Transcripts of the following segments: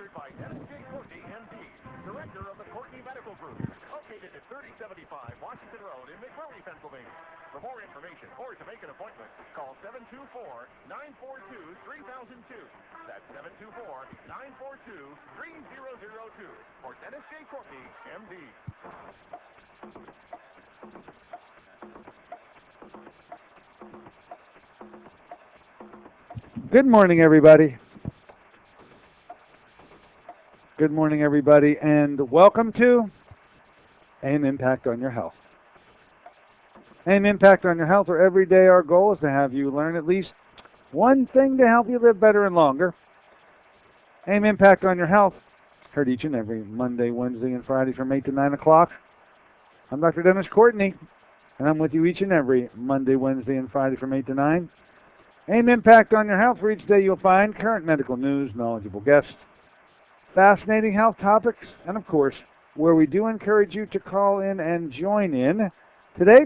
Sponsored by Dennis J. Courtney, M.D., Director of the Courtney Medical Group, located at 3075 Washington Road in McMurray, Pennsylvania. For more information or to make an appointment, call 724-942-3002. That's 724-942-3002 for Dennis J. Courtney, M.D. Good morning, everybody. Good morning, everybody, and welcome to AIM Impact on Your Health. AIM Impact on Your Health, where every day our goal is to have you learn at least one thing to help you live better and longer. AIM Impact on Your Health, heard each and every Monday, Wednesday, and Friday from 8 to 9 o'clock. I'm Dr. Dennis Courtney, and I'm with you each and every Monday, Wednesday, and Friday from 8 to 9. AIM Impact on Your Health, where each day you'll find current medical news, knowledgeable guests, fascinating health topics, and of course, where we do encourage you to call in and join in. Today,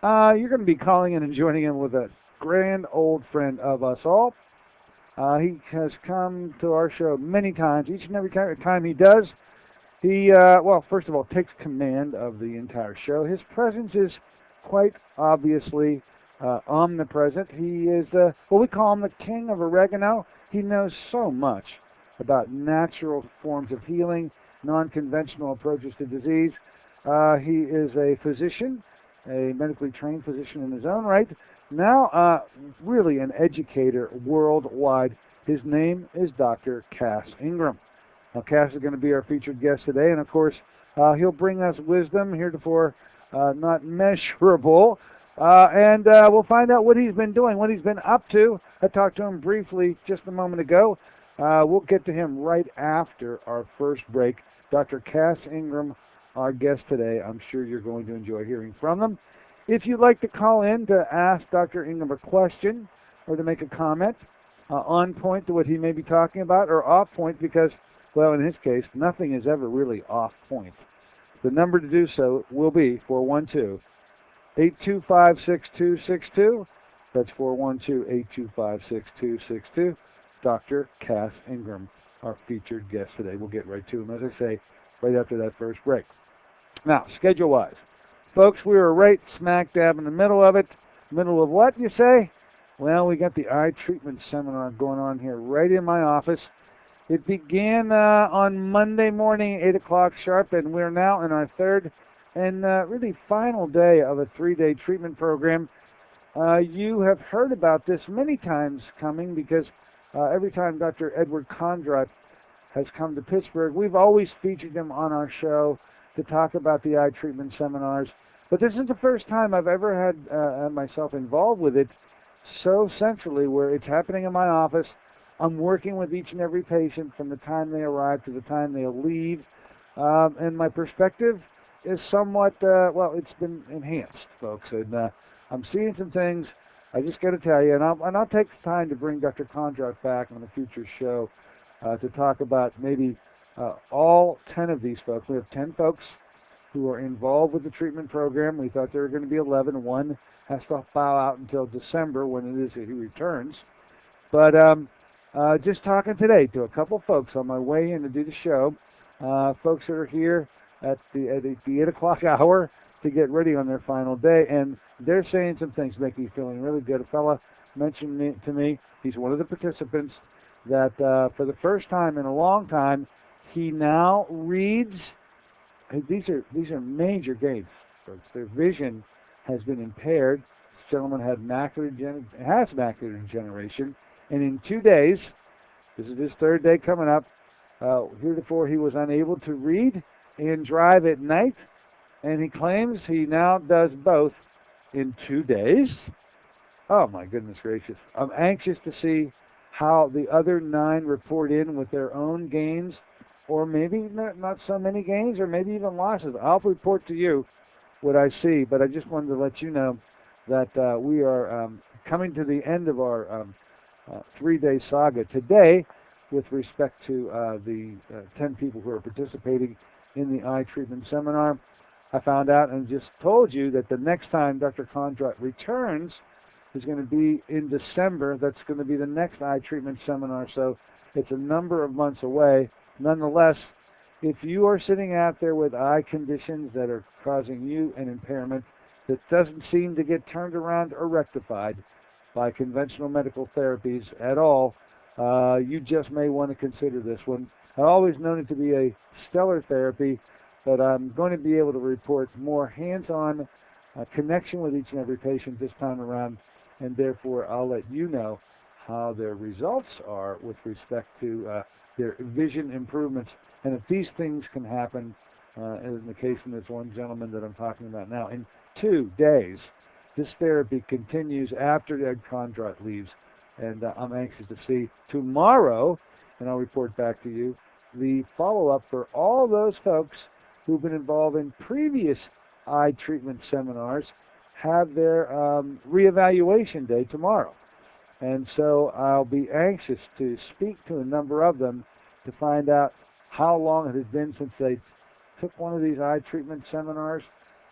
you're going to be calling in and joining in with a grand old friend of us all. He has come to our show many times. Each and every time he does, he, first of all, takes command of the entire show. His presence is quite obviously omnipresent. He is, we call him the king of oregano. He knows so much about natural forms of healing, non-conventional approaches to disease. He is a physician, a medically trained physician in his own right. Now, really an educator worldwide. His name is Dr. Cass Indram. Now, Cass is going to be our featured guest today, and of course, he'll bring us wisdom heretofore not measurable. And we'll find out what he's been doing, what he's been up to. I talked to him briefly just a moment ago. We'll get to him right after our first break. Dr. Cass Indram, our guest today. I'm sure you're going to enjoy hearing from them. If you'd like to call in to ask Dr. Indram a question or to make a comment on point to what he may be talking about, or off point because, well, in his case, nothing is ever really off point. The number to do so will be 412-825-6262. That's 412-825-6262. Dr. Cass Indram, our featured guest today. We'll get right to him, as I say, right after that first break. Now, schedule-wise, folks, we were right smack dab in the middle of it. Middle of what, you say? Well, we got the eye treatment seminar going on here right in my office. It began on Monday morning, 8 o'clock sharp, and we're now in our third and really final day of a 3-day treatment program. You have heard about this many times coming because every time Dr. Edward Condrat has come to Pittsburgh, we've always featured him on our show to talk about the eye treatment seminars. But this is the first time I've ever had myself involved with it so centrally, where it's happening in my office. I'm working with each and every patient from the time they arrive to the time they'll leave. And my perspective is somewhat, it's been enhanced, folks. And I'm seeing some things. I just got to tell you, and I'll take the time to bring Dr. Condrat back on a future show to talk about maybe all 10 of these folks. We have 10 folks who are involved with the treatment program. We thought there were going to be 11. One has to bow out until December when it is that he returns. But just talking today to a couple folks on my way in to do the show, folks that are here at the 8 o'clock hour to get ready on their final day, and they're saying some things making me feeling really good. A fella mentioned to me, he's one of the participants, that for the first time in a long time, he now reads. These are major gains, folks. Their vision has been impaired. This gentleman has macular degeneration, and in 2 days, this is his third day coming up, heretofore he was unable to read and drive at night, and he claims he now does both in 2 days. Oh my goodness gracious. I'm anxious to see how the other 9 report in with their own gains, or maybe not so many gains, or maybe even losses. I'll report to you what I see, but I just wanted to let you know that we are coming to the end of our 3-day saga today with respect to the 10 people who are participating in the eye treatment seminar. I found out and just told you that the next time Dr. Condrat returns is going to be in December. That's going to be the next eye treatment seminar, so it's a number of months away. nonetheless, if you are sitting out there with eye conditions that are causing you an impairment that doesn't seem to get turned around or rectified by conventional medical therapies at all, you just may want to consider this one. I've always known it to be a stellar therapy, but I'm going to be able to report more hands-on connection with each and every patient this time around, and therefore I'll let you know how their results are with respect to their vision improvements. And if these things can happen, as in the case of this one gentleman that I'm talking about now, in 2 days, this therapy continues after Ed Condrot leaves. And I'm anxious to see tomorrow, and I'll report back to you, the follow-up for all those folks who've been involved in previous eye treatment seminars have their reevaluation day tomorrow. And so I'll be anxious to speak to a number of them to find out how long it has been since they took one of these eye treatment seminars,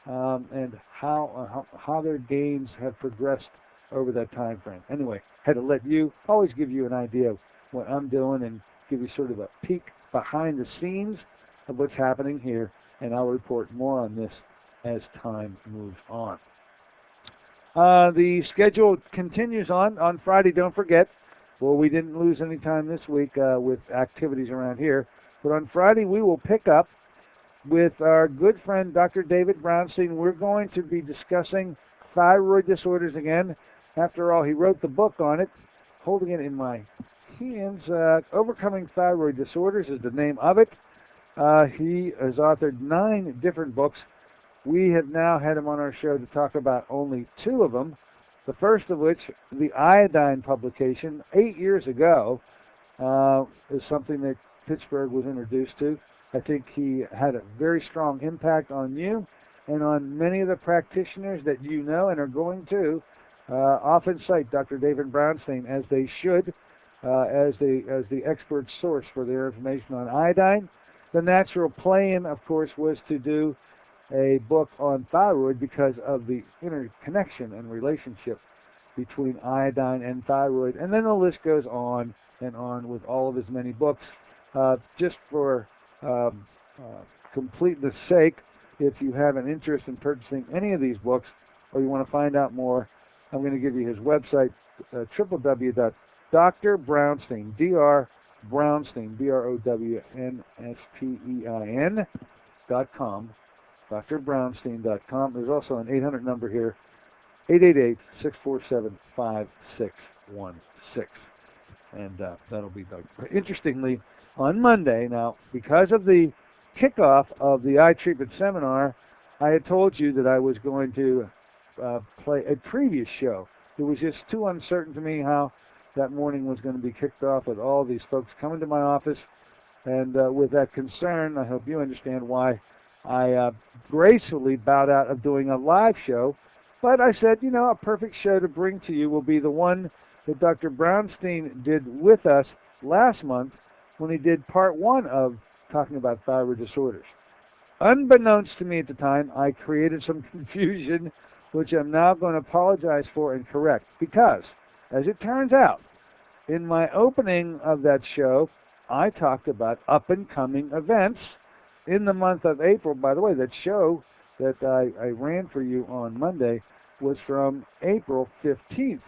and how their gains have progressed over that time frame. Anyway, had to let you, always give you an idea of what I'm doing and give you sort of a peek behind the scenes of what's happening here, and I'll report more on this as time moves on. The schedule continues on Friday. Don't forget, well, we didn't lose any time this week with activities around here, but on Friday we will pick up with our good friend Dr. David Brownstein. We're going to be discussing thyroid disorders again. After all, he wrote the book on it. Holding it in my hands, Overcoming Thyroid Disorders is the name of it. He has authored 9 different books. We have now had him on our show to talk about only 2 of them. The first of which, the iodine publication, 8 years ago, is something that Pittsburgh was introduced to. I think he had a very strong impact on you and on many of the practitioners that you know and are going to often cite Dr. David Brownstein, as they should, as the expert source for their information on iodine. The natural plan, of course, was to do a book on thyroid because of the interconnection and relationship between iodine and thyroid. And then the list goes on and on with all of his many books. Just for completeness sake, if you have an interest in purchasing any of these books or you want to find out more, I'm going to give you his website, www.drbrownstein, Dr. Brownstein, BROWNSTEIN.com, drbrownstein.com. There's also an 800 number here, 888-647-5616. And that'll be Doug. Interestingly, on Monday, now, because of the kickoff of the eye treatment seminar, I had told you that I was going to play a previous show. It was just too uncertain to me how that morning was going to be kicked off with all these folks coming to my office. And with that concern, I hope you understand why I gracefully bowed out of doing a live show. But I said, you know, a perfect show to bring to you will be the one that Dr. Brownstein did with us last month when he did part 1 of talking about thyroid disorders. Unbeknownst to me at the time, I created some confusion, which I'm now going to apologize for and correct, because, as it turns out, in my opening of that show, I talked about up-and-coming events in the month of April. By the way, that show that I ran for you on Monday was from April 15th.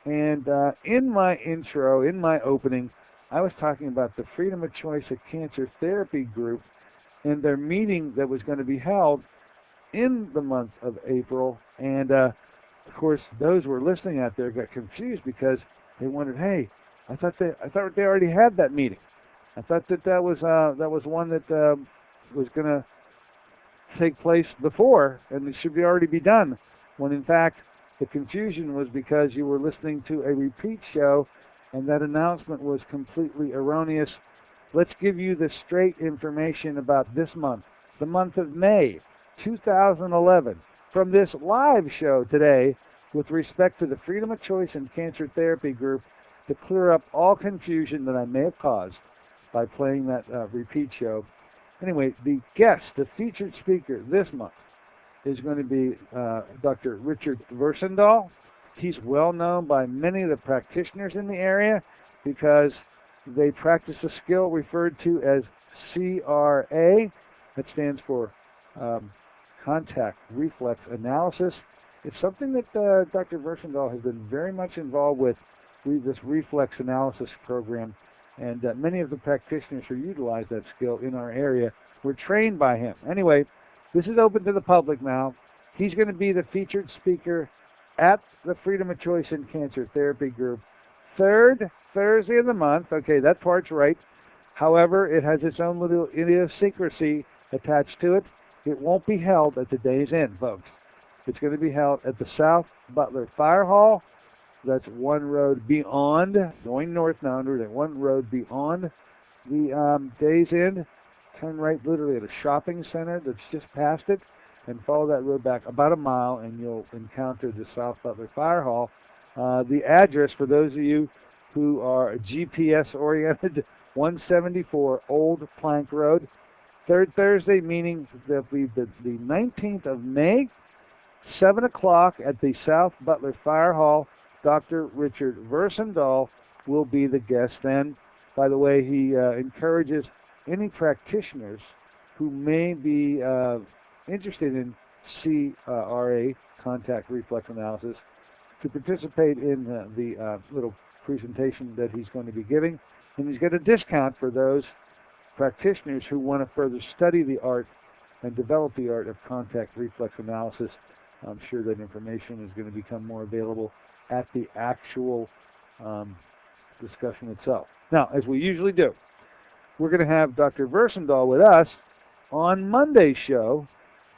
And in my intro, in my opening, I was talking about the Freedom of Choice of Cancer Therapy group and their meeting that was going to be held in the month of April. And, of course, those who were listening out there got confused because they wondered, hey, I thought they already had that meeting. I thought that was one that was going to take place before, and it should already be done, when in fact the confusion was because you were listening to a repeat show and that announcement was completely erroneous. Let's give you the straight information about this month, the month of May 2011, from this live show today with respect to the Freedom of Choice and Cancer Therapy group, to clear up all confusion that I may have caused by playing that repeat show. Anyway, the guest, the featured speaker this month, is going to be Dr. Richard Versendahl. He's well known by many of the practitioners in the area because They practice a skill referred to as CRA. That stands for contact reflex analysis. It's something that Dr. Versendal has been very much involved with, this reflex analysis program, and many of the practitioners who utilize that skill in our area were trained by him. Anyway, this is open to the public now. He's going to be the featured speaker at the Freedom of Choice in Cancer Therapy Group, third Thursday of the month. Okay, that part's right. However, it has its own little idiosyncrasy attached to it. It won't be held at the day's end, folks. It's going to be held at the South Butler Fire Hall. That's one road beyond, going north now, under that one road beyond the day's end. Turn right literally at a shopping center that's just past it, and follow that road back about a mile, and you'll encounter the South Butler Fire Hall. The address, for those of you who are GPS-oriented, 174 Old Plank Road. Third Thursday, meaning the 19th of May, 7 o'clock at the South Butler Fire Hall. Dr. Richard Versendal will be the guest then. By the way, he encourages any practitioners who may be interested in CRA, contact reflex analysis, to participate in the little presentation that he's going to be giving. And he's got a discount for those practitioners who want to further study the art and develop the art of contact reflex analysis. I'm sure that information is going to become more available at the actual discussion itself. Now, as we usually do, we're going to have Dr. Versendal with us on Monday's show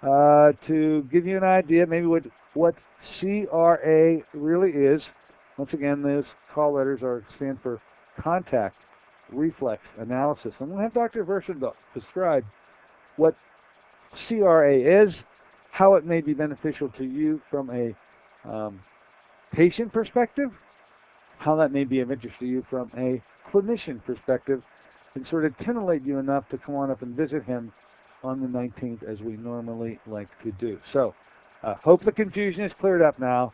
to give you an idea maybe what CRA really is. Once again, those call letters stand for contact reflex analysis. I'm going to have Dr. Versendal describe what CRA is, how it may be beneficial to you from a patient perspective, how that may be of interest to you from a clinician perspective, and sort of titillate you enough to come on up and visit him on the 19th as we normally like to do. So, hope the confusion is cleared up now.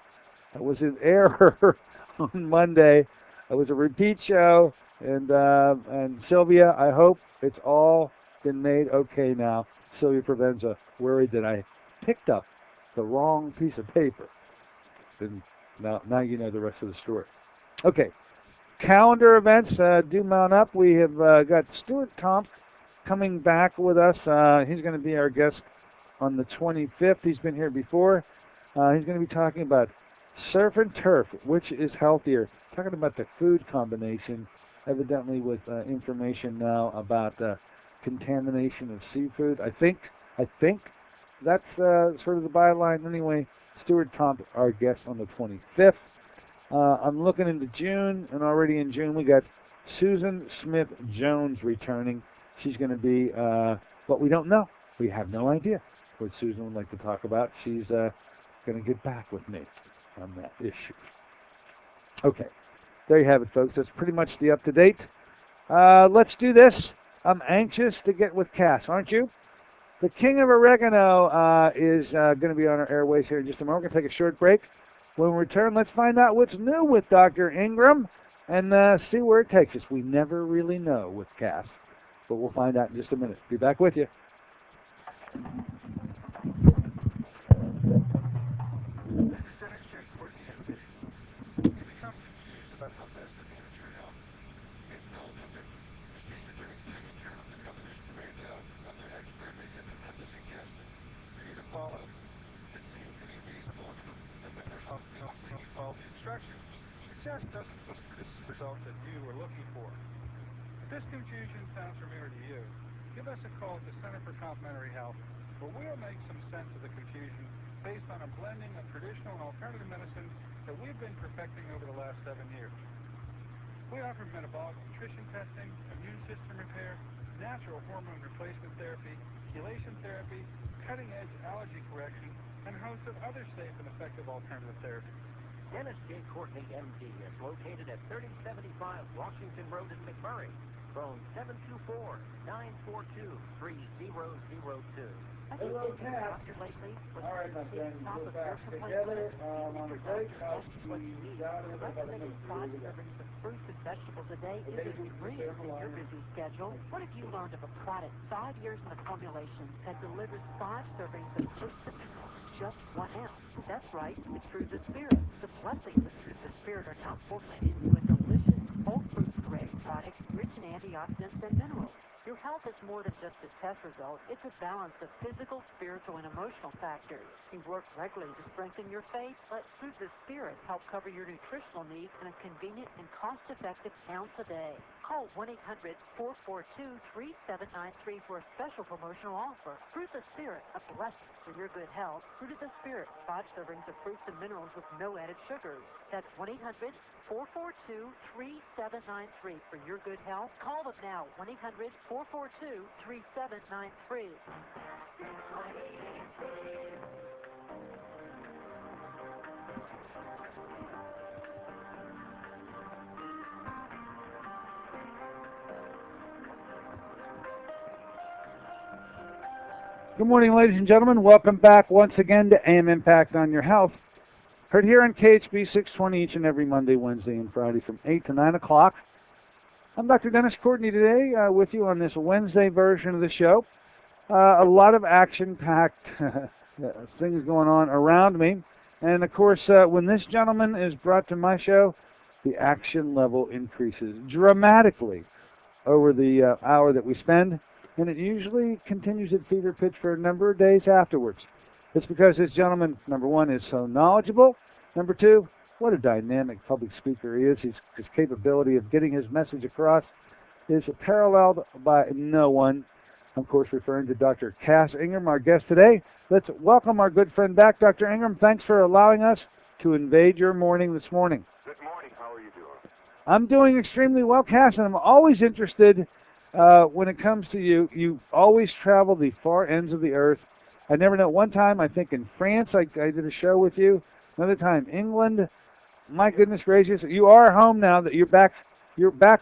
It was an error on Monday. It was a repeat show, and Sylvia, I hope it's all been made okay now. Sylvia Provenza worried that I picked up the wrong piece of paper. And now you know the rest of the story. Okay, calendar events do mount up. We have got Stuart Tomp coming back with us. He's going to be our guest on the 25th. He's been here before. He's going to be talking about surf and turf, which is healthier. Talking about the food combination, evidently with information now about contamination of seafood. I think that's sort of the byline anyway. Stuart Tomp, our guest on the 25th. I'm looking into June, and already in June we got Susan Smith-Jones returning. She's going to be, but we don't know. We have no idea what Susan would like to talk about. She's going to get back with me on that issue. Okay, there you have it, folks. That's pretty much the up-to-date. Let's do this. I'm anxious to get with Cass, aren't you? The King of Oregano is going to be on our airways here in just a moment. We're going to take a short break. When we return, let's find out what's new with Dr. Indram and see where it takes us. We never really know with Cass, but we'll find out in just a minute. Be back with you. Just doesn't produce the result that you were looking for. If this confusion sounds familiar to you, give us a call at the Center for Complementary Health, where we'll make some sense of the confusion based on a blending of traditional and alternative medicine that we've been perfecting over the last 7 years. We offer metabolic nutrition testing, immune system repair, natural hormone replacement therapy, chelation therapy, cutting-edge allergy correction, and a host of other safe and effective alternative therapies. Dennis J. Courtney, MD, is located at 3075 Washington Road in McMurray. Phone 724-942-3002. Hello, Cat. All right, my friend, we're back together. On the break, I'll be down in about a minute. Fruits and vegetables a day isn't free in your busy schedule. What if you learned of a product 5 years in the formulation that delivers 5 servings of fruits and just 1 ounce? That's right, the Truth of Spirit. The blessings of Truth of Spirit are now formulated into a delicious, whole fruit grade product rich in antioxidants and minerals. Your health is more than just a test result. It's a balance of physical, spiritual, and emotional factors. You work regularly to strengthen your faith. Let Truth of Spirit help cover your nutritional needs in a convenient and cost-effective ounce a day. Call 1-800-442-3793 for a special promotional offer. Truth of Spirit, a blessing for your good health. Fruit of the Spirit, 5 servings of fruits and minerals with no added sugars. That's 1-800-442-3793 for your good health. Call them now, 1-800-442-3793. Good morning, ladies and gentlemen. Welcome back once again to AM Impact on Your Health. Heard here on KHB 620 each and every Monday, Wednesday, and Friday from 8 to 9 o'clock. I'm Dr. Dennis Courtney today with you on this Wednesday version of the show. A lot of action-packed things going on around me. And, of course, when this gentleman is brought to my show, the action level increases dramatically over the hour that we spend. And it usually continues at fever pitch for a number of days afterwards. It's because this gentleman, number one, is so knowledgeable. Number two, what a dynamic public speaker he is. His capability of getting his message across is paralleled by no one. I'm, of course, referring to Dr. Cass Ingram, our guest today. Let's welcome our good friend back, Dr. Ingram. Thanks for allowing us to invade your morning this morning. Good morning. How are you doing? I'm doing extremely well, Cass, and I'm always interested when it comes to you. You always travel the far ends of the earth. I never know. One time, I think in France, I did a show with you. Another time, England. My goodness gracious, you are home now. That you're back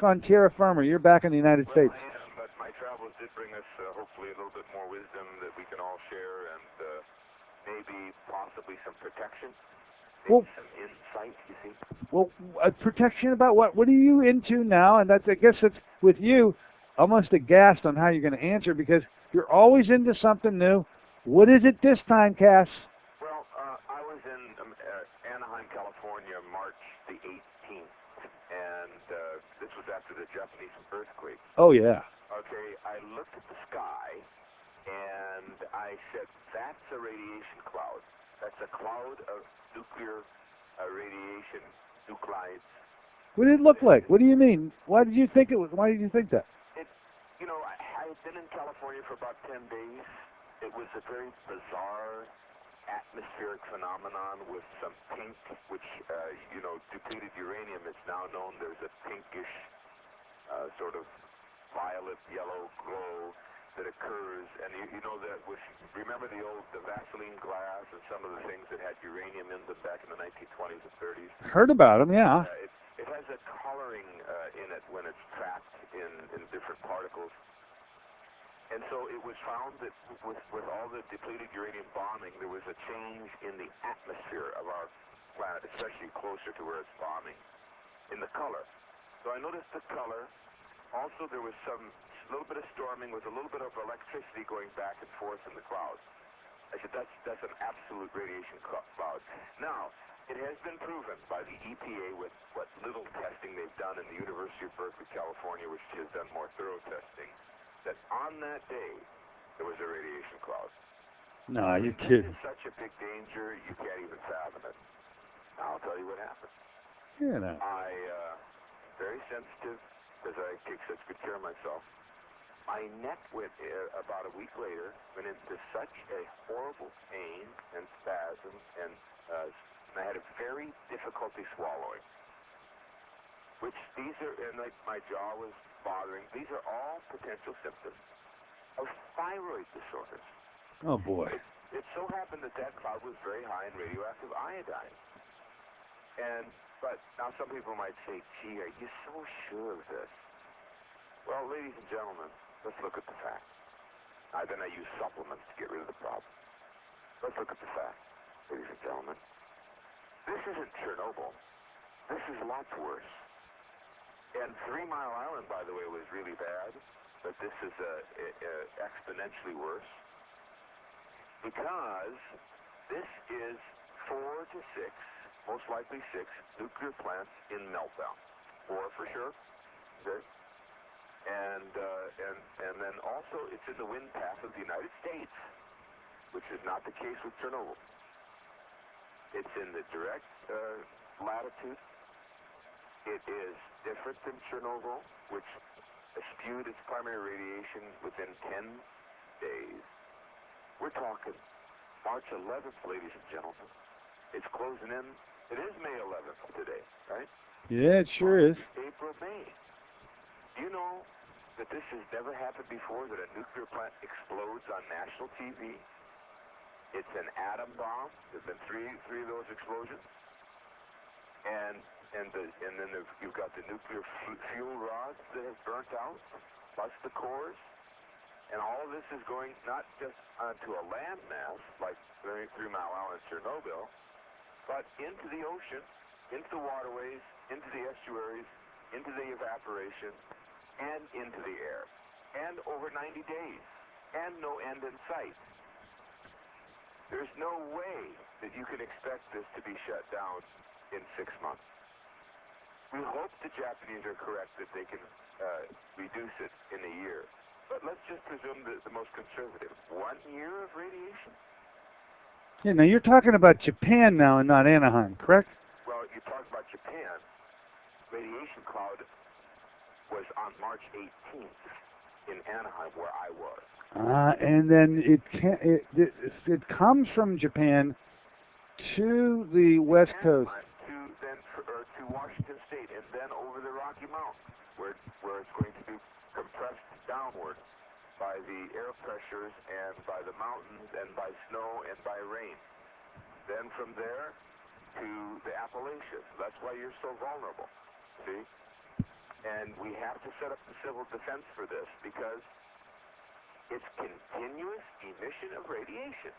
on terra firma. You're back in the United States. I am, but my travels did bring us hopefully a little bit more wisdom that we can all share, and maybe possibly some protection, maybe some insight. You see. Well, protection about what? What are you into now? And I guess it's with you. Almost aghast on how you're going to answer because you're always into something new. What is it this time, Cass? Well, I was in Anaheim, California, March the 18th, and this was after the Japanese earthquake. Oh, yeah. Okay, I looked at the sky, and I said, that's a radiation cloud. That's a cloud of nuclear radiation, nuclides. What did it look like? What do you mean? Why did you think it was? Why did you think that? I had been in California for about 10 days. It was a very bizarre atmospheric phenomenon with some pink, which, depleted uranium is now known. There's a pinkish, sort of violet, yellow glow that occurs. And remember the Vaseline glass and some of the things that had uranium in them back in the 1920s and 30s? Heard about them, yeah. It has a coloring in it when it's trapped in different particles. And so it was found that with all the depleted uranium bombing, there was a change in the atmosphere of our planet, especially closer to where it's bombing, in the color. So I noticed the color. Also, there was a little bit of storming with a little bit of electricity going back and forth in the clouds. I said, that's an absolute radiation cloud. Now, it has been proven by the EPA with what little testing they've done in the University of Berkeley, California, which has done more thorough testing, that on that day, there was a radiation cloud. No, you're kidding. It's such a big danger, you can't even fathom it. Now, I'll tell you what happened. I, very sensitive, because I take such good care of myself. My neck went, about a week later, went into such a horrible pain and spasm, and I had a very difficulty swallowing. Which these are, and my jaw was bothering. These are all potential symptoms of thyroid disorders. Oh, boy. It so happened that cloud was very high in radioactive iodine. But now some people might say, gee, are you so sure of this? Well, Well, ladies and gentlemen, let's look at the facts. Then I use supplements to get rid of the problem. Let's look at the facts, ladies and gentlemen. This isn't Chernobyl. This is lots worse. And 3 Mile Island, by the way, was really bad, but this is exponentially worse because this is 4 to 6, most likely 6, nuclear plants in meltdown. 4 for sure. Okay. And then also it's in the wind path of the United States, which is not the case with Chernobyl. It's in the direct latitude. It is different than Chernobyl, which spewed its primary radiation within 10 days. We're talking March 11th, ladies and gentlemen. It's closing in. It is May 11th today, right? Yeah, it sure is. April, May. Do you know that this has never happened before, that a nuclear plant explodes on national TV? It's an atom bomb. There's been three of those explosions. And then you've got the nuclear fuel rods that have burnt out, plus the cores. And all of this is going not just onto a landmass, like 3 Mile Island, Chernobyl, but into the ocean, into the waterways, into the estuaries, into the evaporation, and into the air. And over 90 days. And no end in sight. There's no way that you can expect this to be shut down in 6 months. We hope the Japanese are correct that they can reduce it in a year. But let's just presume that the most conservative. 1 year of radiation? Yeah, now you're talking about Japan now and not Anaheim, correct? Well, you talk about Japan. Radiation cloud was on March 18th in Anaheim, where I was. And then it comes from Japan to the West Coast. To Washington State, and then over the Rocky Mountains, where it's going to be compressed downward by the air pressures and by the mountains and by snow and by rain. Then from there to the Appalachians. That's why you're so vulnerable. See? And we have to set up the civil defense for this because it's continuous emission of radiation.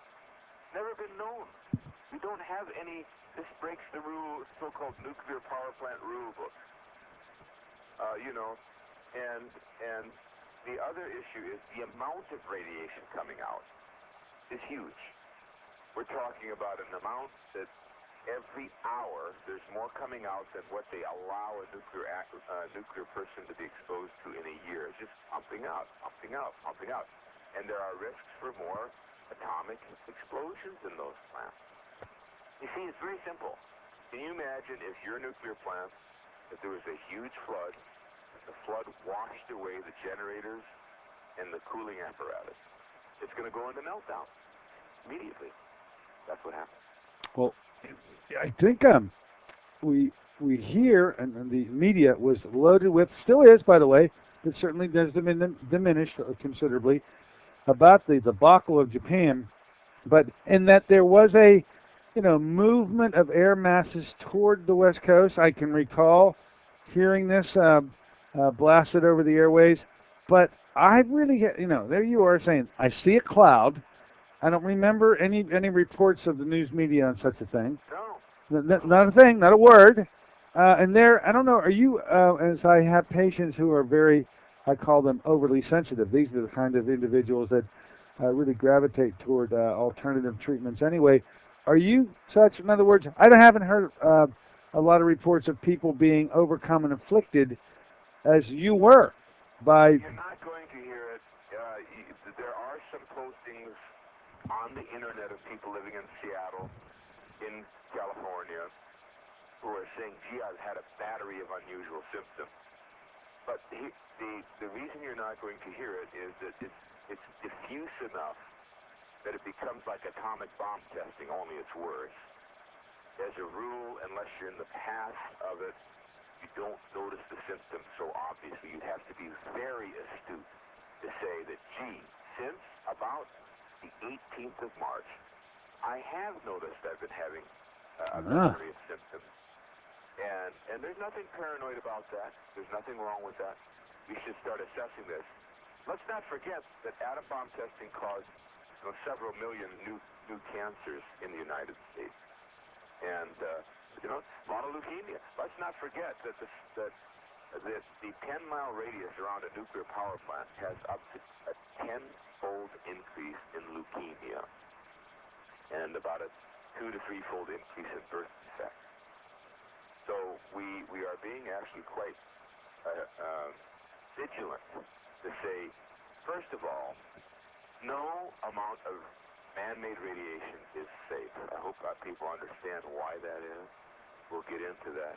Never been known. We don't have any. This breaks the rule, so-called nuclear power plant rule book. And the other issue is the amount of radiation coming out is huge. We're talking about an amount that every hour there's more coming out than what they allow a nuclear person to be exposed to in a year. It's just pumping out, pumping out, pumping out. And there are risks for more atomic explosions in those plants. You see, it's very simple. Can you imagine if your nuclear plant, if there was a huge flood, the flood washed away the generators and the cooling apparatus? It's going to go into meltdown immediately. That's what happens. Well, I think we hear, and the media was loaded with, still is, by the way, but certainly does diminish considerably, about the debacle of Japan, but in that there was a movement of air masses toward the West Coast. I can recall hearing this blasted over the airways, but I really, there you are saying, I see a cloud. I don't remember any reports of the news media on such a thing. No. Not a thing, not a word. And there, I don't know, are you, as I have patients who are very, I call them overly sensitive. These are the kind of individuals that really gravitate toward alternative treatments anyway. Are you such? In other words, I haven't heard a lot of reports of people being overcome and afflicted as you were by... You're not going to hear it. There are some postings on the internet of people living in Seattle, in California, who are saying, gee, I've had a battery of unusual symptoms. But the reason you're not going to hear it is that it's diffuse enough that it becomes like atomic bomb testing, only it's worse. As a rule, unless you're in the path of it, you don't notice the symptoms so obviously. You'd have to be very astute to say that, gee, since about the 18th of March, I have noticed I've been having a battery of symptoms. And there's nothing paranoid about that. There's nothing wrong with that. we should start assessing this. Let's not forget that atom bomb testing caused several million new cancers in the United States. And, a lot of leukemia. Let's not forget that the 10-mile radius around a nuclear power plant has up to a 10-fold increase in leukemia and about a 2 to 3-fold increase in birth defects. So we are being actually quite vigilant to say, first of all, no amount of man-made radiation is safe. I hope people understand why that is. We'll get into that.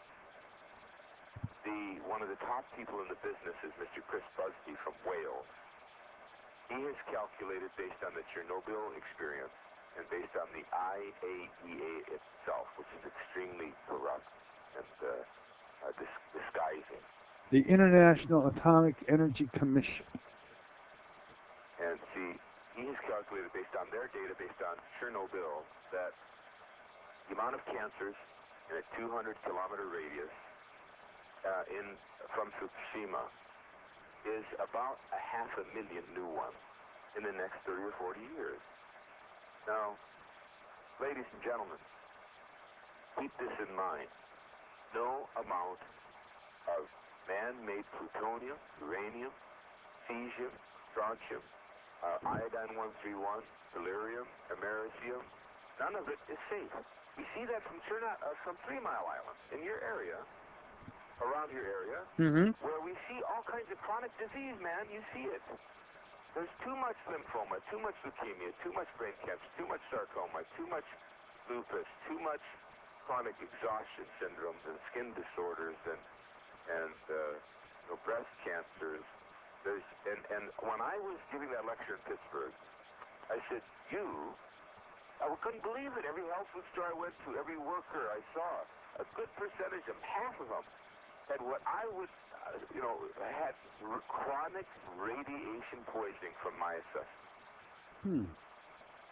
One of the top people in the business is Mr. Chris Busby from Wales. He has calculated based on the Chernobyl experience and based on the IAEA itself, which is extremely corrupt and disguising. The International Atomic Energy Commission. And see, he has calculated based on their data, based on Chernobyl, that the amount of cancers in a 200-kilometer radius from Fukushima is about 500,000 new ones in the next 30 or 40 years. Now, ladies and gentlemen, keep this in mind. No amount of man-made plutonium, uranium, cesium, strontium, iodine-131, delirium, americium, none of it is safe. We see that from 3 Mile Island in your area, around your area, where we see all kinds of chronic disease, man. You see it. There's too much lymphoma, too much leukemia, too much brain cancer, too much sarcoma, too much lupus, too much chronic exhaustion syndromes and skin disorders and breast cancers. And when I was giving that lecture in Pittsburgh, I said, I couldn't believe it. Every health food store I went to, every worker I saw, a good percentage of half of them had what I would, had chronic radiation poisoning from my assessment.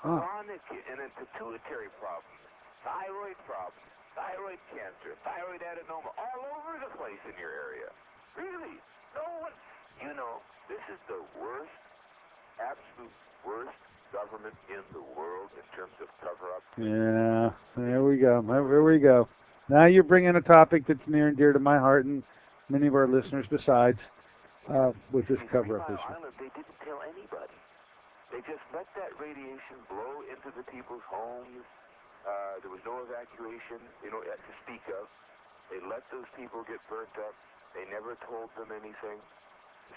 Chronic and a pituitary problem, thyroid problem, thyroid cancer, thyroid adenoma, all over the place in your area. Really? No one. This is the worst, absolute worst government in the world in terms of cover-up. Yeah, there we go. There we go. Now you're bringing a topic that's near and dear to my heart and many of our listeners besides with this cover-up issue. Island, they didn't tell anybody. They just let that radiation blow into the people's homes. There was no evacuation, to speak of. They let those people get burnt up. They never told them anything.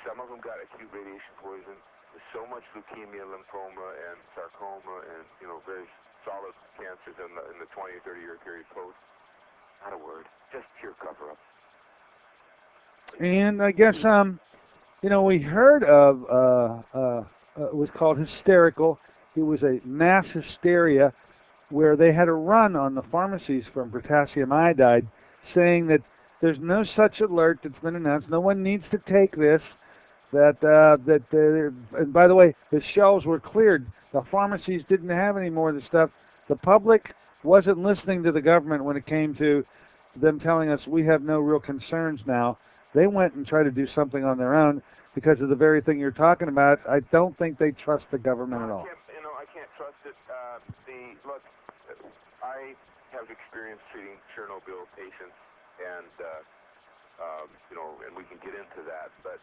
Some of them got acute radiation poison. There's so much leukemia, lymphoma, and sarcoma, and very solid cancers in the 20 or 30-year period post. Not a word. Just pure cover-up. And I guess we heard of it was called hysterical. It was a mass hysteria where they had a run on the pharmacies from potassium iodide, saying that there's no such alert that's been announced. No one needs to take this. And by the way, the shelves were cleared. The pharmacies didn't have any more of the stuff. The public wasn't listening to the government when it came to them telling us we have no real concerns now. They went and tried to do something on their own because of the very thing you're talking about. I don't think they trust the government at all. I can't trust it. Look, I have experience treating Chernobyl patients, and and we can get into that. But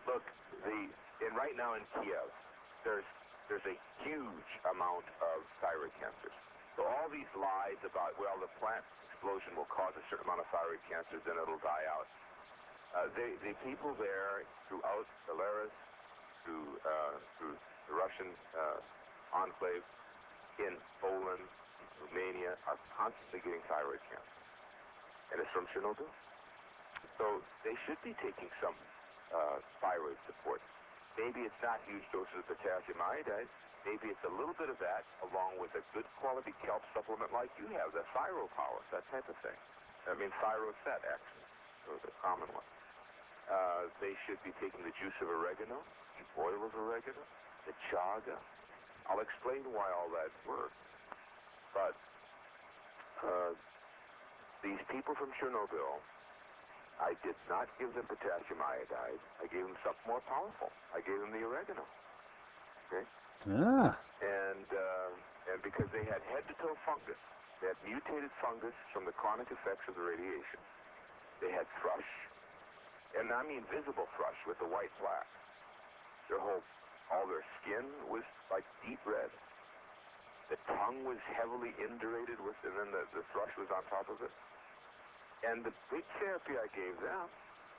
look, right now in Kiev, there's a huge amount of thyroid cancers. So all these lies about, the plant explosion will cause a certain amount of thyroid cancers, then it'll die out. The people there throughout Belarus, through the Russian enclave, in Poland, Romania, are constantly getting thyroid cancer. And it's from Chernobyl. So they should be taking some thyroid support. Maybe it's not huge doses of potassium iodide. Maybe it's a little bit of that, along with a good quality kelp supplement like you have, the ThyroPower, that type of thing. Thyroset, actually, or the common one. They should be taking the juice of oregano, the oil of oregano, the chaga. I'll explain why all that works. But these people from Chernobyl I did not give them potassium iodide. I gave them something more powerful. I gave them the oregano. Okay? Ah. And because they had head-to-toe fungus, they had mutated fungus from the chronic effects of the radiation. They had thrush, and I mean visible thrush with the white black. All their skin was like deep red. The tongue was heavily indurated with, and then the thrush was on top of it. And the big therapy I gave them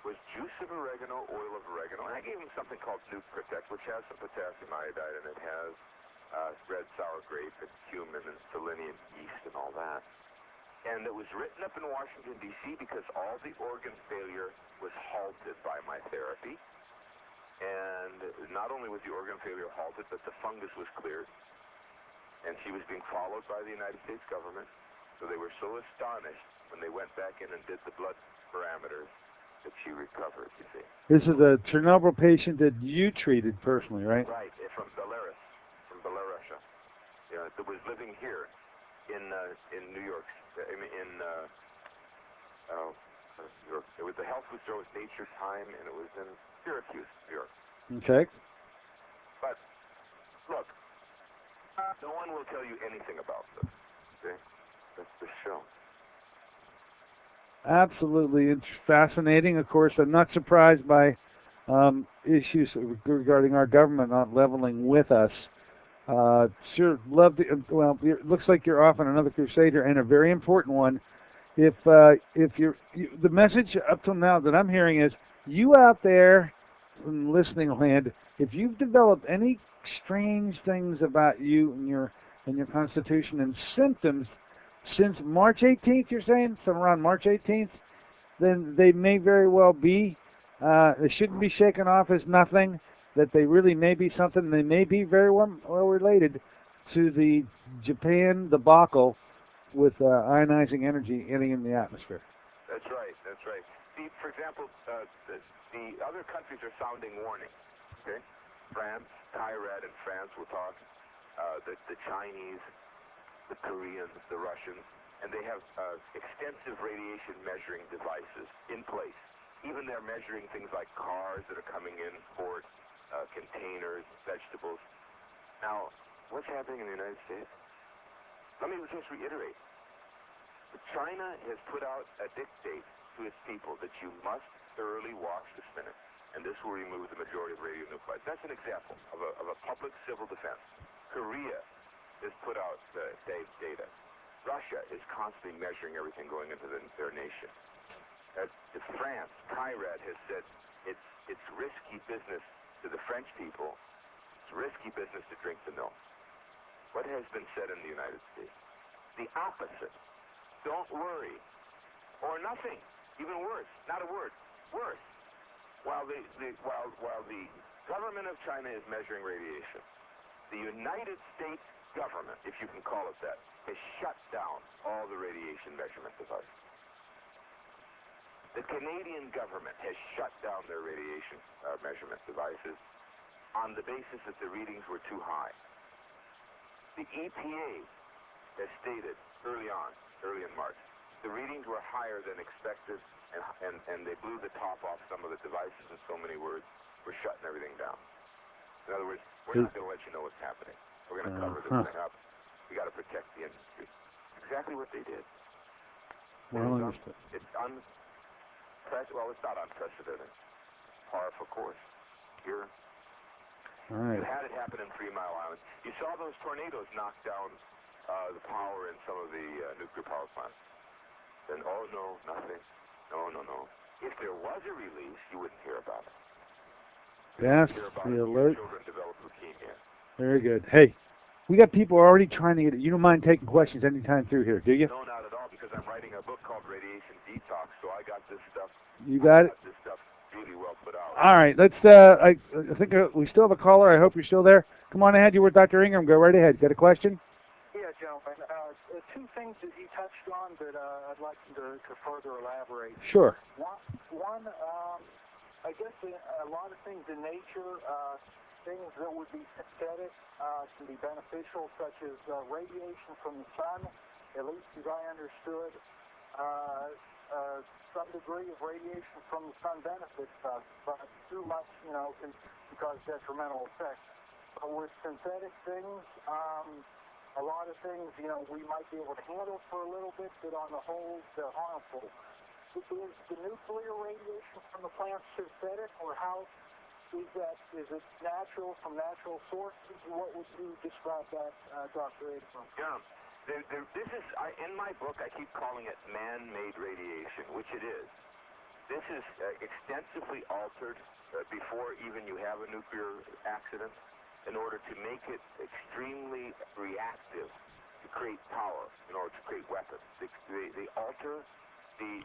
was juice of oregano, oil of oregano, and I gave them something called Nuke Protect, which has some potassium iodide, and it has red sour grape and cumin and selenium yeast and all that. And it was written up in Washington, D.C. because all the organ failure was halted by my therapy. And not only was the organ failure halted, but the fungus was cleared. And she was being followed by the United States government. So they were so astonished when they went back in and did the blood parameters that she recovered, you see. This is a Chernobyl patient that you treated personally, right? Right, from Belarus, Belarusia. You know, that was living here in New York. New York. It was the health food store with Nature's Time, and it was in Syracuse, New York. Okay. But look, no one will tell you anything about this. Okay, that's the show. Absolutely, it's fascinating. Of course, I'm not surprised by issues regarding our government not leveling with us. Sure, love to. Well, it looks like you're off on another crusade here, and a very important one. If the message up till now that I'm hearing is, you out there in listening land, if you've developed any strange things about you and your constitution and symptoms since March 18th, you're saying, so around March 18th, then they may very well be. They shouldn't be shaken off as nothing. That they really may be something. They may be very well related to the Japan debacle with ionizing energy getting in the atmosphere. That's right. That's right. See, for example, the other countries are sounding warning. Okay, France, Thailand, and France will talk. The Chinese, the Koreans, the Russians, and they have extensive radiation measuring devices in place. Even they're measuring things like cars that are coming in, ports, containers, vegetables. Now, what's happening in the United States? Let me just reiterate. China has put out a dictate to its people that you must thoroughly wash the spinach, and this will remove the majority of radionuclides. That's an example of a public civil defense. Korea has put out data. Russia is constantly measuring everything going into their nation. France, Thailand has said it's risky business to the French people. It's risky business to drink the milk. What has been said in the United States? The opposite. Don't worry. Or nothing. Even worse. Not a word. Worse. While the government of China is measuring radiation, the United States government, if you can call it that, has shut down all the radiation measurement devices. The Canadian government has shut down their radiation measurement devices on the basis that the readings were too high. The EPA has stated early in March, the readings were higher than expected, and they blew the top off some of the devices in so many words. We're shutting everything down. In other words, we're not going to let you know what's happening. We're going to cover this thing up. We got to protect the industry. Exactly what they did. Well understood. It's not unprecedented. Par for course. Here. All right. You had it happen in 3 Mile Island. You saw those tornadoes knock down the power in some of the nuclear power plants. Then, oh no, nothing. No. If there was a release, you wouldn't hear about it. Yes, The the alert. children develop leukemia. Very good. Hey, we got people already trying to get it. You don't mind taking questions anytime through here, do you? No, not at all, because I'm writing a book called Radiation Detox, so I got this stuff. You got it? This stuff really well put out. All right, let's. I think we still have a caller. I hope you're still there. Come on ahead. You're with Dr. Ingram. Go right ahead. Got a question? Yeah, gentlemen. Two things that you touched on that I'd like you to further elaborate. Sure. One, I guess a lot of things in nature, things that would be synthetic can be beneficial, such as radiation from the sun, at least as I understood. some degree of radiation from the sun benefits us, but too much, can cause detrimental effects. But with synthetic things, a lot of things, we might be able to handle for a little bit, but on the whole, they're harmful. Is the nuclear radiation from the plant synthetic, or how is that? Is it natural, from natural sources? What would you describe that, Dr. Indram? Yeah. This is, in my book, I keep calling it man-made radiation, which it is. This is extensively altered before even you have a nuclear accident in order to make it extremely reactive to create power, in order to create weapons. They alter the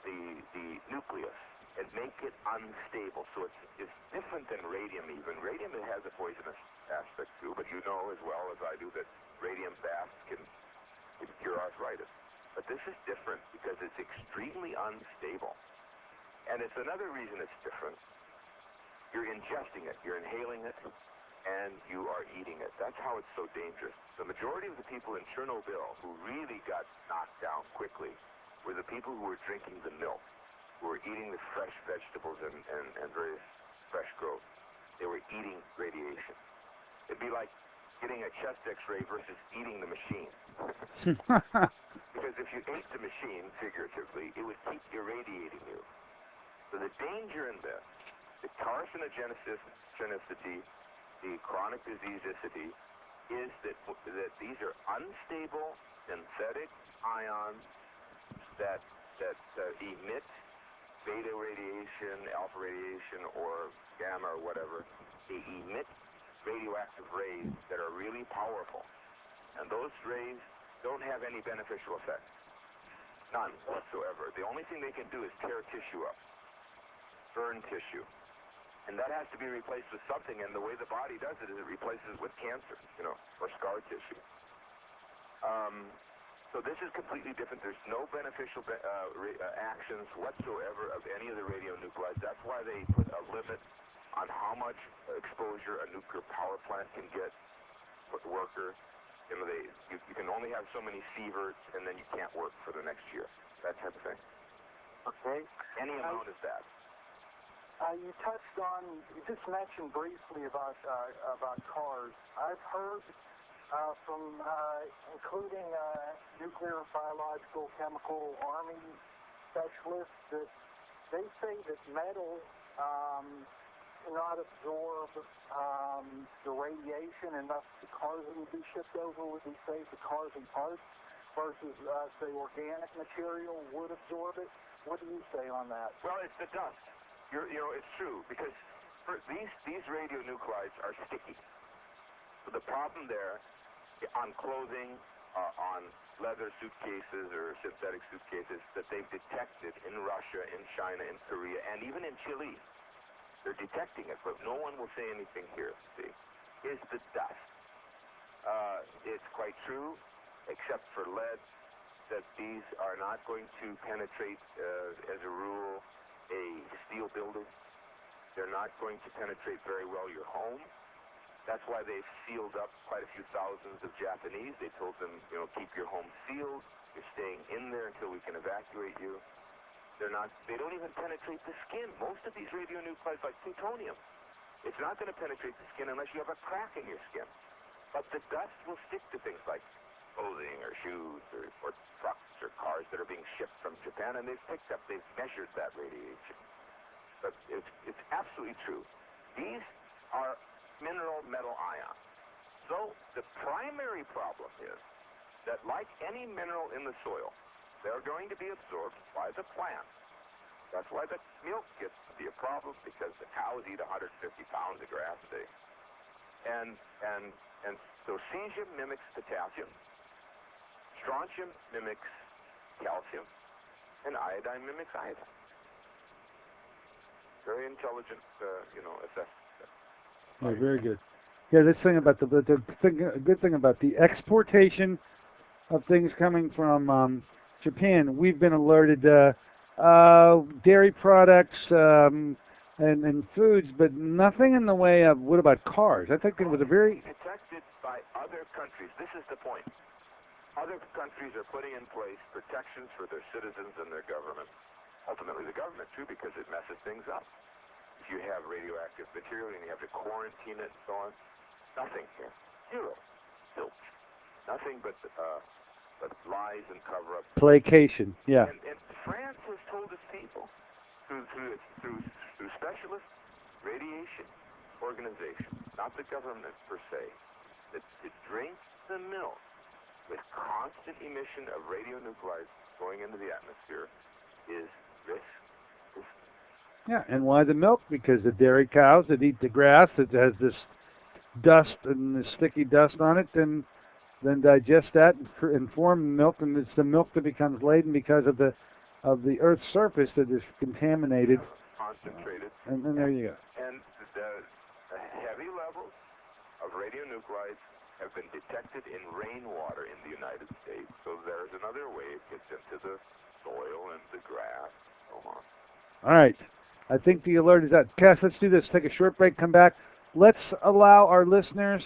nucleus and make it unstable. So it's different than radium even. Radium, it has a poisonous aspect too, but you know as well as I do that radium baths can cure arthritis. But this is different because it's extremely unstable. And it's another reason it's different. You're ingesting it, you're inhaling it, and you are eating it. That's how it's so dangerous. The majority of the people in Chernobyl who really got knocked down quickly were the people who were drinking the milk, who were eating the fresh vegetables and various fresh growth. They were eating radiation. It'd be like getting a chest x-ray versus eating the machine. Because if you ate the machine, figuratively, it would keep irradiating you. So the danger in this, the carcinogenicity, the chronic diseaseicity, is that these are unstable synthetic ions that emit beta radiation, alpha radiation, or gamma or whatever. They emit radioactive rays that are really powerful. And those rays don't have any beneficial effect. None whatsoever. The only thing they can do is tear tissue up, burn tissue. And that has to be replaced with something, and the way the body does it is it replaces it with cancer, or scar tissue. So this is completely different. There's no beneficial actions whatsoever of any of the radionuclides. That's why they put a limit on how much exposure a nuclear power plant can get per worker. You can only have so many sieverts, and then you can't work for the next year. That type of thing. Okay. Any amount is bad. You just mentioned briefly about cars. I've heard from including nuclear, biological, chemical, army specialists that they say that metal cannot absorb the radiation enough. The cars that would be shipped over would be safe, the cars and parts, versus say organic material would absorb it. What do you say on that? Well, it's the dust. It's true, because these radionuclides are sticky. So the problem there on clothing, on leather suitcases or synthetic suitcases that they've detected in Russia, in China, in Korea, and even in Chile, they're detecting it, but no one will say anything here, see, is the dust. It's quite true, except for lead, that these are not going to penetrate, as a rule, a steel building. They're not going to penetrate very well your home. That's why they've sealed up quite a few thousands of Japanese. They told them, keep your home sealed. You're staying in there until we can evacuate you. They don't even penetrate the skin. Most of these radionuclides, like plutonium, it's not going to penetrate the skin unless you have a crack in your skin. But the dust will stick to things like clothing or shoes or trucks or cars that are being shipped from Japan, and they've measured that radiation. But it's absolutely true. These are mineral metal ions. So the primary problem is that, like any mineral in the soil, they're going to be absorbed by the plant. That's why the milk gets to be a problem, because the cows eat 150 pounds of grass a day. And so cesium mimics potassium, strontium mimics calcium, and iodine mimics iodine. Very intelligent, assessment. Yeah, very good. Yeah, this thing about a good thing about the exportation of things coming from Japan, we've been alerted dairy products and foods, but nothing in the way of, what about cars? I think it was a very... Protected by other countries. This is the point. Other countries are putting in place protections for their citizens and their government ultimately the government too, because it messes things up. If you have radioactive material and you have to quarantine it and so on, nothing here. Zero. Zilch. Nothing but lies and cover-up. Placation, yeah. And France has told its people through specialist radiation organization, not the government per se, that to drink the milk with constant emission of radionuclides going into the atmosphere is risk. Yeah, and why the milk? Because the dairy cows that eat the grass that has this dust and this sticky dust on it, then digest that and form milk, and it's the milk that becomes laden because of the Earth's surface that is contaminated. Concentrated. And there you go. And the heavy levels of radionuclides have been detected in rainwater in the United States. So there's another way it gets into the soil and the grass and so on. All right. I think the alert is out. Cass, let's do this. Take a short break, come back. Let's allow our listeners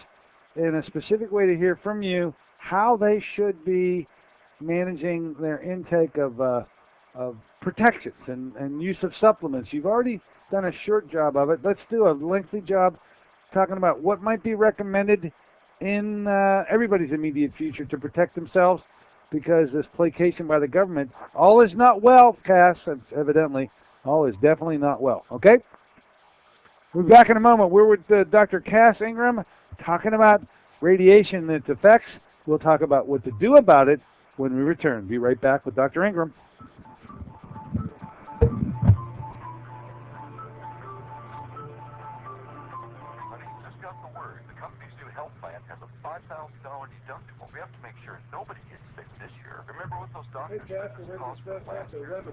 in a specific way to hear from you how they should be managing their intake of protections and use of supplements. You've already done a short job of it. Let's do a lengthy job talking about what might be recommended in everybody's immediate future to protect themselves, because this placation by the government, all is not well, Cass, evidently. All is definitely not well. Okay? We'll be back in a moment. We're with Dr. Cass Indram talking about radiation and its effects. We'll talk about what to do about it when we return. Be right back with Dr. Indram. Honey, just got the word. The company's new health plan has a $5,000 deductible. We have to make sure nobody gets sick this year. Remember what those doctors said this cost was last year?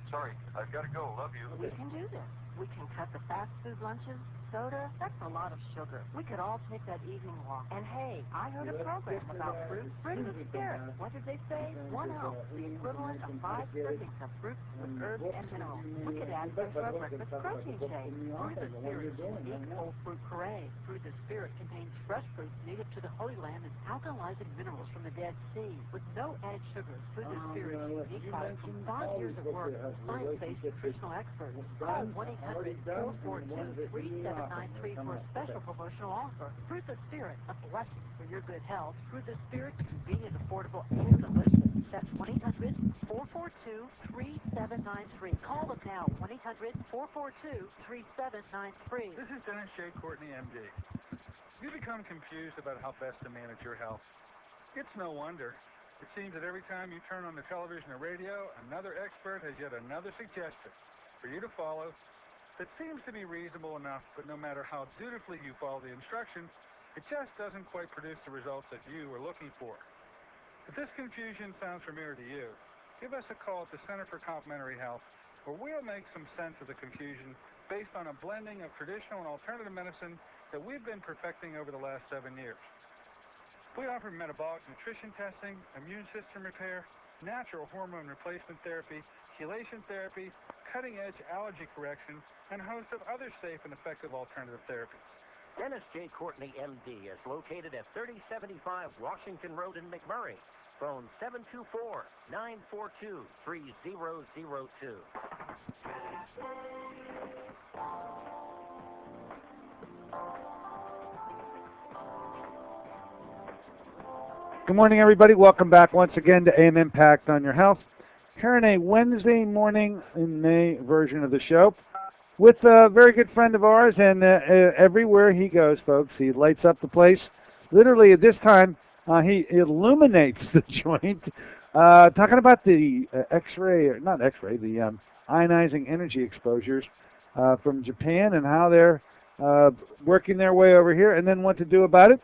Sorry, I've got to go. Love you. We can do this. We can cut the fast food lunches, soda. That's a lot of sugar. We could all take that evening walk. And hey, I heard a program about fruit. Fruit of the spirit. What did they say? 1 ounce, the equivalent of 5 servings of fruits with herbs and minerals. We could add this to our breakfast protein shake. Fruit of the spirit's unique whole fruit puree. Fruit of the spirit contains fresh fruits native to the Holy Land and alkalizing minerals from the Dead Sea. With no added sugars, Fruit of the spirit's unique product from 5 years of work with science-based nutritional experts. Call 1-800-442-3793 for a special promotional offer. Fruit of the Spirit, a blessing for your good health. Fruit of the Spirit, convenient, affordable, and delicious. That's 1-800-442-3793. Call them now, 1-800-442-3793. This is Dennis J. Courtney, MD. You become confused about how best to manage your health. It's no wonder. It seems that every time you turn on the television or radio, another expert has yet another suggestion for you to follow that seems to be reasonable enough, but no matter how dutifully you follow the instructions, it just doesn't quite produce the results that you were looking for. If this confusion sounds familiar to you, give us a call at the Center for Complementary Health, where we'll make some sense of the confusion based on a blending of traditional and alternative medicine that we've been perfecting over the last 7 years. We offer metabolic nutrition testing, immune system repair, natural hormone replacement therapy, chelation therapy, cutting-edge allergy correction, and a host of other safe and effective alternative therapies. Dennis J. Courtney, MD, is located at 3075 Washington Road in McMurray. Phone 724-942-3002. Good morning, everybody. Welcome back once again to AM Impact on Your Health. Here in a Wednesday morning in May version of the show with a very good friend of ours, and everywhere he goes, folks, he lights up the place. Literally, at this time, he illuminates the joint, talking about the the ionizing energy exposures from Japan and how they're working their way over here, and then what to do about it.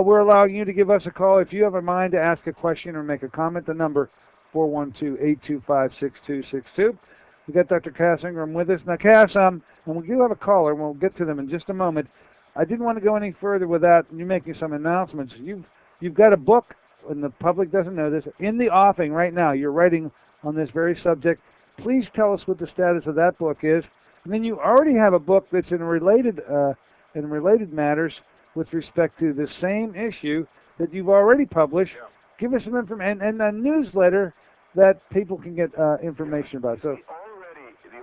We're allowing you to give us a call if you have a mind to ask a question or make a comment. The number 412-825-6262. We got Dr. Cass Indram with us. Now, Cass, and we do have a caller, and we'll get to them in just a moment. I didn't want to go any further without you making some announcements. You've got a book, and the public doesn't know this, in the offing right now. You're writing on this very subject. Please tell us what the status of that book is. And then you already have a book that's in related matters with respect to the same issue that you've already published. Yeah. Give us some information, and a newsletter that people can get information about? So. The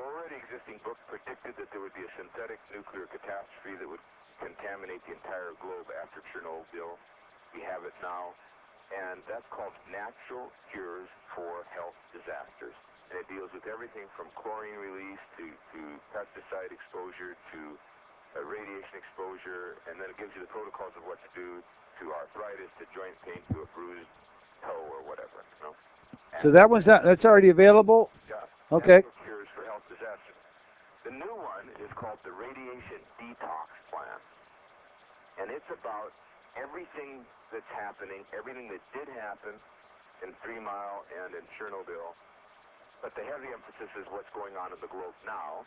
already existing book predicted that there would be a synthetic nuclear catastrophe that would contaminate the entire globe after Chernobyl. We have it now, and that's called Natural Cures for Health Disasters. And it deals with everything from chlorine release to pesticide exposure to radiation exposure, and then it gives you the protocols of what to do to arthritis, to joint pain, to a bruised toe or whatever. You know? So that's already available? Yeah. Okay. Natural Cures for Health Disasters. The new one is called the Radiation Detox Plan, and it's about everything that's happening, everything that did happen in 3 Mile and in Chernobyl. But the heavy emphasis is what's going on in the globe now,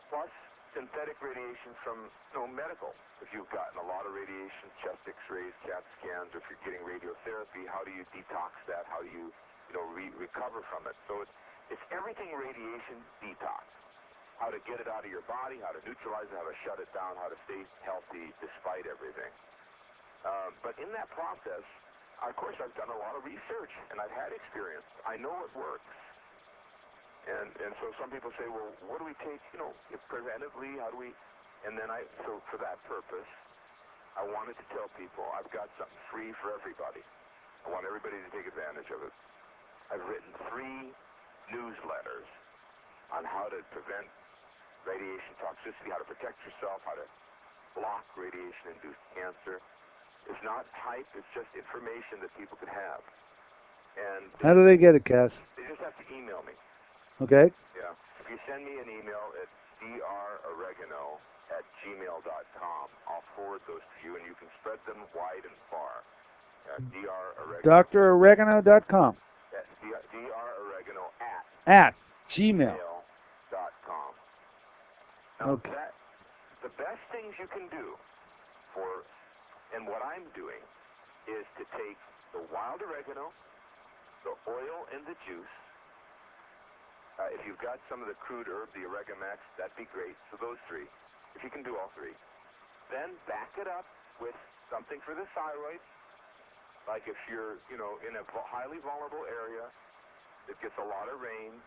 plus synthetic radiation from medical. If you've gotten a lot of radiation, chest x-rays, CAT scans, or if you're getting radiotherapy, how do you detox that? How do you recover from it? So it's everything radiation detox. How to get it out of your body, how to neutralize it, how to shut it down, how to stay healthy despite everything. But in that process, of course, I've done a lot of research, and I've had experience. I know it works. And so some people say, well, what do we take, preventively? How do we? And then so for that purpose, I wanted to tell people I've got something free for everybody. I want everybody to take advantage of it. I've written 3 newsletters on how to prevent radiation toxicity, how to protect yourself, how to block radiation-induced cancer. It's not hype, it's just information that people can have. And how do they get it, Cass? They just have to email me. Okay. Yeah. If you send me an email at droregano@gmail.com, I'll forward those to you, and you can spread them wide and far. DrOregano.com. Yes, droregano at gmail.com. Now, okay. The best things you can do and what I'm doing, is to take the wild oregano, the oil, and the juice. If you've got some of the crude herb, the Oregamax, that'd be great. So those 3, if you can do all 3. Then back it up with something for the thyroid, like if you're, in a highly vulnerable area that gets a lot of rain,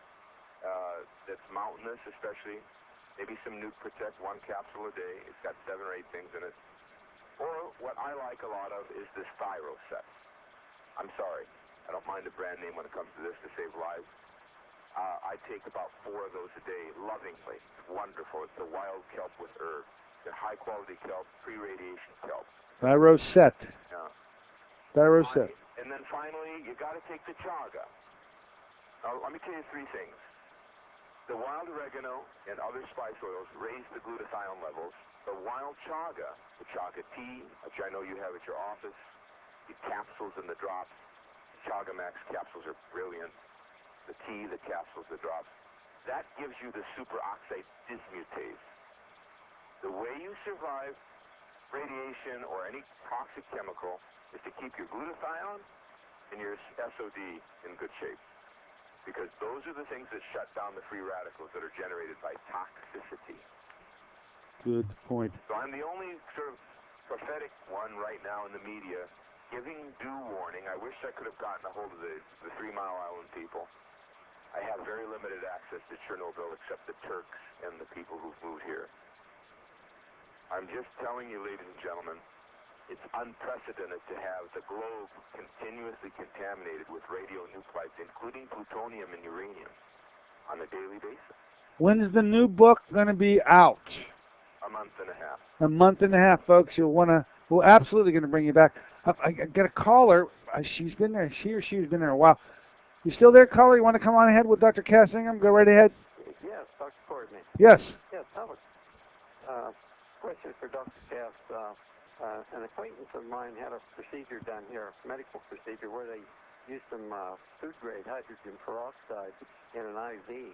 that's mountainous especially, maybe some Nuke Protect, 1 capsule a day. It's got 7 or 8 things in it. Or what I like a lot of is this Thyroset. I'm sorry, I don't mind the brand name when it comes to this to save lives. I take about 4 of those a day, lovingly. It's wonderful. It's the wild kelp with herbs. It's high-quality kelp, pre-radiation kelp. Thyroset. Yeah. Thyroset. And then finally, you got to take the chaga. Now, let me tell you 3 things. The wild oregano and other spice oils raise the glutathione levels. The wild chaga, the chaga tea, which I know you have at your office, the capsules and the drops, the Chaga Max capsules are brilliant. The tea, the capsules, the drops, that gives you the superoxide dismutase. The way you survive radiation or any toxic chemical is to keep your glutathione and your SOD in good shape. Because those are the things that shut down the free radicals that are generated by toxicity. Good point. So I'm the only sort of prophetic one right now in the media giving due warning. I wish I could have gotten a hold of the 3 Mile Island people. I have very limited access to Chernobyl except the Turks and the people who've moved here. I'm just telling you, ladies and gentlemen, it's unprecedented to have the globe continuously contaminated with radionuclides, including plutonium and uranium, on a daily basis. When is the new book going to be out? A month and a half. A month and a half, folks. We're absolutely going to bring you back. I got a caller. She's been there. She or she's been there a while. You still there, caller? You want to come on ahead with Dr. Cass Ingram? Go right ahead. Yes, Dr. Courtney. Yes. Yes, I have a question for Dr. Cass. An acquaintance of mine had a procedure done here, a medical procedure, where they used some food-grade hydrogen peroxide in an IV,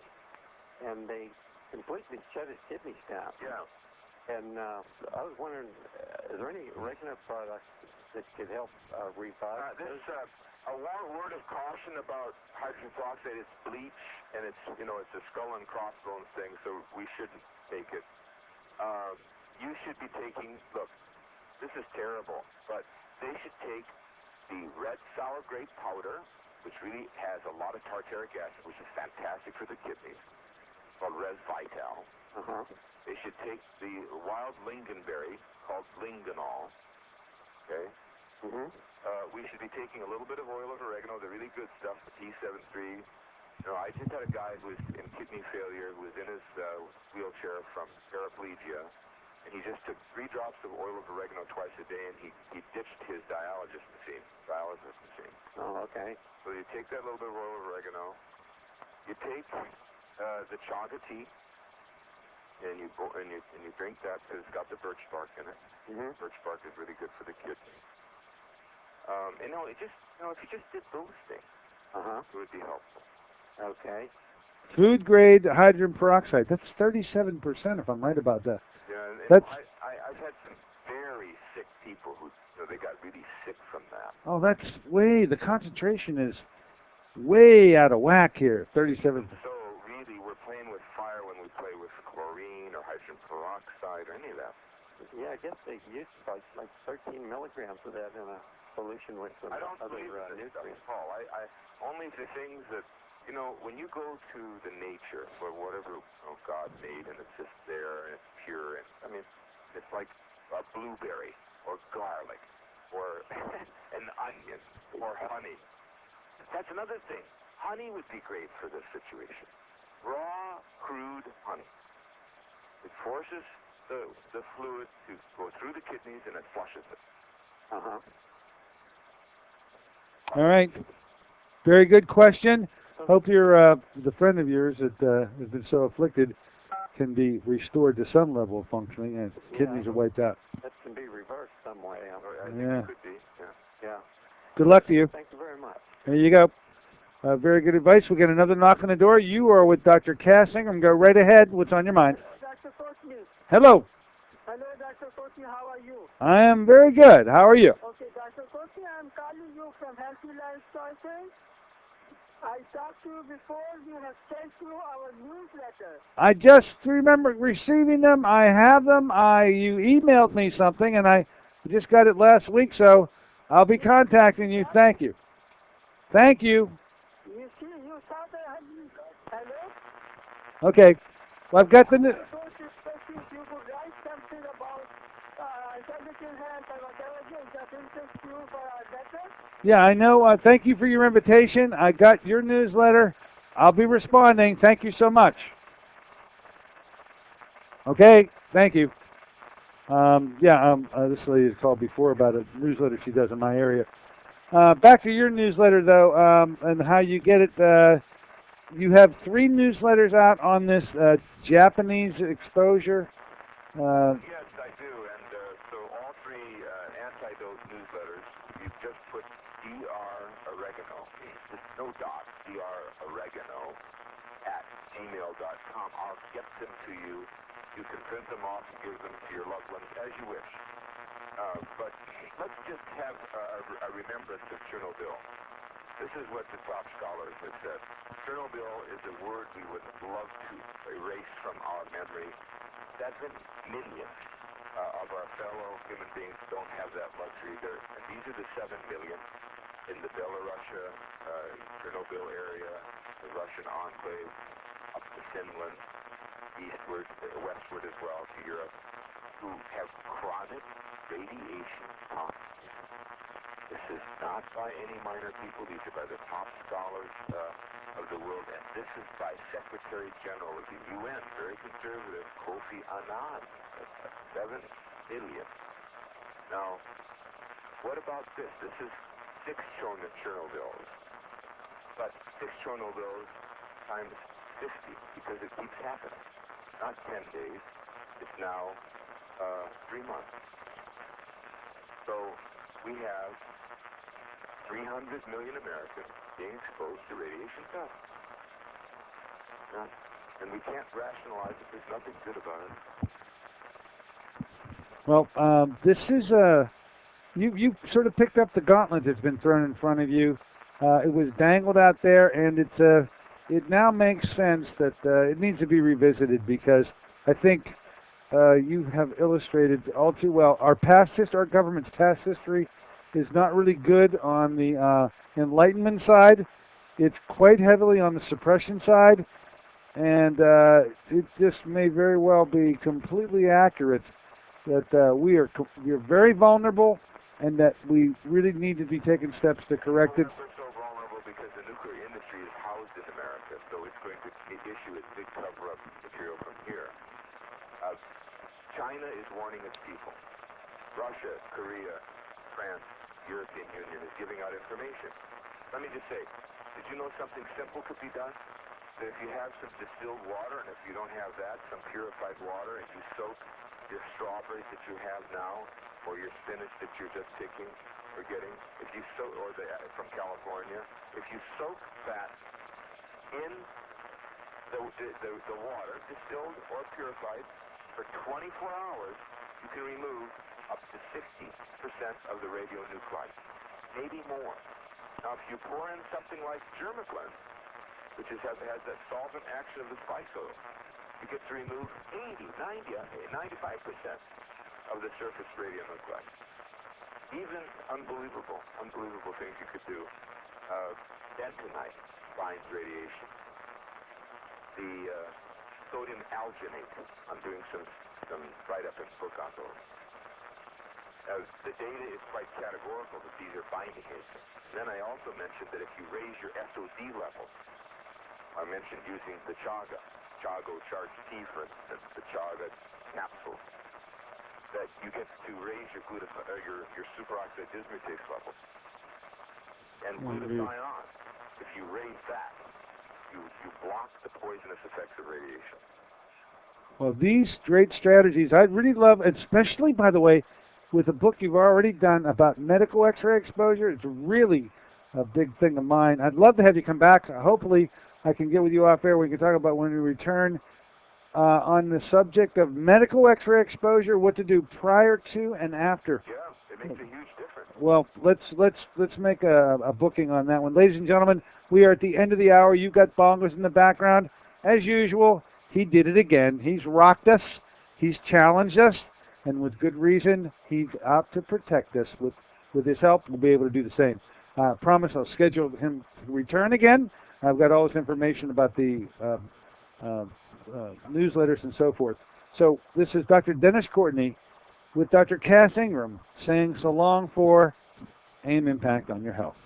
and they completely shut his kidneys down. Yeah. And I was wondering, is there any oregano products that could help revive this? A word of caution about hydrogen peroxide is bleach, and it's a skull and crossbones thing, so we shouldn't take it. You should be taking, look, this is terrible, but they should take the red sour grape powder, which really has a lot of tartaric acid, which is fantastic for the kidneys, called resvitol. They should take the wild lingonberry, called lingonol. Okay? We should be taking a little bit of oil of oregano, the really good stuff, the T73. You know, I just had a guy who was in kidney failure, who was in his wheelchair from paraplegia, and he just took 3 drops of oil of oregano twice a day, and he ditched his dialysis machine. Oh, okay. So you take that little bit of oil of oregano, you take the chaga tea, and you drink that because it's got the birch bark in it. Birch bark is really good for the kidney. And if you just did those things, it would be helpful. Okay. Food grade hydrogen peroxide. That's 37%, if I'm right about that. Yeah, and That's. I've had some very sick people who they got really sick from that. Oh, that's the concentration is way out of whack here. 37. So really, we're playing with fire when we play with chlorine or hydrogen peroxide or any of that. Yeah, I guess they used like 13 milligrams of that in a solution with some other nutrients. Paul, I only the things that, when you go to the nature or whatever God made and it's just there and it's pure, and I mean, it's like a blueberry or garlic or an onion or honey. That's another thing. Honey would be great for this situation. Raw, crude honey. It forces the fluid to go through the kidneys and it flushes it. All right. Very good question. Hope the friend of yours that has been so afflicted can be restored to some level of functioning, and kidneys are wiped out. That can be reversed some way. I think it could be. Yeah. Good luck to you. Thank you very much. There you go. Very good advice. We'll get another knock on the door. You are with Dr. Cassing. Go right ahead. What's on your mind? Dr. Courtney. Hello. Hello, Dr. Courtney. How are you? I am very good. How are you? Okay, Dr. Courtney, I'm calling you from Healthy Lifestyle Change. I talked to you before. You have sent through our newsletter. I just remember receiving them. I have them. You emailed me something, and I just got it last week, so I'll be contacting you. Thank you. Thank you. You see, you saw the... Hello? Okay. Well, I've got the... You could write something about intelligent health or whatever that interests you for our letter. Yeah, I know. Thank you for your invitation. I got your newsletter. I'll be responding. Thank you so much. Okay. Thank you. This lady has called before about a newsletter she does in my area. Back to your newsletter, though, and how you get it. You have 3 newsletters out on this Japanese exposure. Yes, I do. And so all 3 antidote newsletters, you just put Dr. Oregano, just no dot, Dr. Oregano @gmail.com. I'll get them to you. You can print them off and give them to your loved ones as you wish. But let's just have a remembrance of Chernobyl. This is what the top scholars have said. Chernobyl is a word we would love to erase from our memory. 7 million of our fellow human beings don't have that luxury. And these are the 7 million in the Belarusia, Chernobyl area, the Russian enclave, up to Finland, eastward, westward as well to Europe, who have chronic radiation toxicity. This is not by any minor people. These are by the top scholars of the world, and this is by Secretary General of the UN, very conservative, Kofi Annan. 7 billion. Now, what about this? This is 6 Chernobyls, but 6 Chernobyls times 50, because it keeps happening. Not 10 days. It's now 3 months. So we have 300 million Americans being exposed to radiation dust. And we can't rationalize it. There's nothing good about it. Well, this is you sort of picked up the gauntlet that's been thrown in front of you. It was dangled out there, and it now makes sense that it needs to be revisited, because I think you have illustrated all too well our government's past history is not really good on the enlightenment side. It's quite heavily on the suppression side, and it just may very well be completely accurate that we're very vulnerable, and that we really need to be taking steps to correct it. We're so vulnerable because the nuclear industry is housed in America, so it's going to issue its big cover-up material from here. China is warning its people. Russia, Korea, France, European Union is giving out information. Let me just say, did you know something simple could be done? That if you have some distilled water, and if you don't have that, some purified water, and you soak your strawberries that you have now, or your spinach that you're just picking or getting, if you soak, or from California, if you soak that in the water, distilled or purified, for 24 hours, you can remove up to 60% of the radionuclides, maybe more. Now, if you pour in something like Germiclin, which has that solvent action of the spice oil, you get to remove 80, 90, 95% of the surface radionuclides. Even unbelievable things you could do. Bentonite binds radiation. The sodium alginate, I'm doing some write-up in book on those. The data is quite categorical that these are binding agents. Then I also mentioned that if you raise your SOD levels, I mentioned using the chaga charged tea, for instance, the chaga capsule, that you get to raise your your superoxide dismutase levels. And glutathione, if you raise that, you block the poisonous effects of radiation. Well, these great strategies, I really love, especially, by the way, with a book you've already done about medical X-ray exposure. It's really a big thing of mine. I'd love to have you come back. Hopefully, I can get with you off air. We can talk about when we return on the subject of medical X-ray exposure, what to do prior to and after. Yeah, it makes a huge difference. Well, let's make a booking on that one. Ladies and gentlemen, we are at the end of the hour. You've got bongos in the background. As usual, he did it again. He's rocked us. He's challenged us. And with good reason, he's out to protect us. With his help, we'll be able to do the same. I promise I'll schedule him to return again. I've got all this information about the newsletters and so forth. So this is Dr. Dennis Courtney with Dr. Cass Indram saying so long for AIM Impact on Your Health.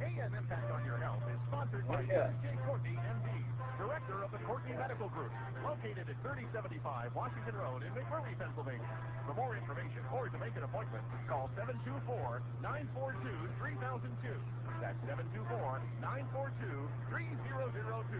AM Impact on Your Health is sponsored by J. Courtney, MD, Director of the Courtney Medical Group, located at 3075 Washington Road in McMurray, Pennsylvania. For more information or to make an appointment, call 724-942-3002. That's 724-942-3002.